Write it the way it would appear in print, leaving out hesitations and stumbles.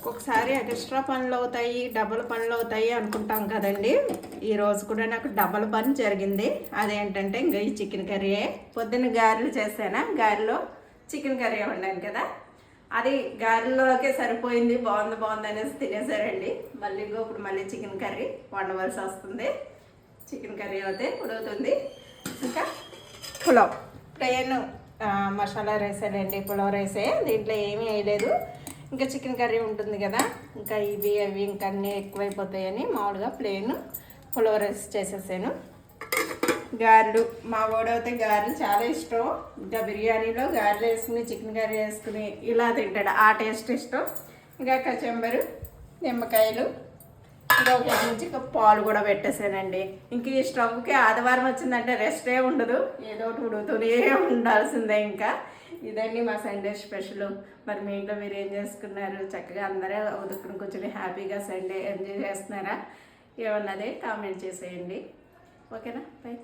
ఒక్కొక్కసారి ఎక్స్ట్రా పనులు అవుతాయి, డబుల్ పనులు అవుతాయి అనుకుంటాం కదండి. ఈరోజు కూడా నాకు డబుల్ పని జరిగింది. అదేంటంటే ఇంకా ఈ చికెన్ కర్రీయే. పొద్దున్న గారెలు చేశానా, గారెలో చికెన్ కర్రీ వండాను కదా, అది గారెల్లోకే సరిపోయింది. బాగుంది అనేసి తినేసారండి. మళ్ళీ ఇప్పుడు మళ్ళీ చికెన్ కర్రీ వండవలసి వస్తుంది. చికెన్ కర్రీ అయితే ఉడుకుతుంది. ఇంకా పులావ్ నేను మసాలా రైసేనండి, పులావ్ రైసే, దీంట్లో ఏమీ వేయలేదు. ఇంకా చికెన్ కర్రీ ఉంటుంది కదా, ఇంకా ఇవి అవి ఇంకా అన్నీ ఎక్కువైపోతాయని మామూలుగా ప్లెయిన్ పులావ్ రైస్ చేసేసాను. గారెలు మా వాడైతే గారెలు చాలా ఇష్టం. ఇంకా బిర్యానీలో గారెలు వేసుకుని చికెన్ కర్రీ వేసుకుని ఇలా తింటాడు. ఆ టేస్ట్ ఇష్టం. ఇంకా కచంబరు, నిమ్మకాయలు, ఇంకా ఒక నుంచి పాలు కూడా పెట్టేసానండి. ఇంక ఈ స్టవ్కి ఆదివారం వచ్చిందంటే రెస్టే ఉండదు, ఏదో ఒకటి ఉడుకుతూనే ఉండాల్సిందే. ఇంకా ఇదండి మా సండే స్పెషల్. మరి మీ ఇంట్లో మీరు ఏం చేసుకున్నారు? చక్కగా అందరూ ఉదుకుని కూర్చొని హ్యాపీగా సండే ఎంజాయ్ చేస్తున్నారా? ఏమన్నది కామెంట్ చేసేయండి. ఓకేనా? బై.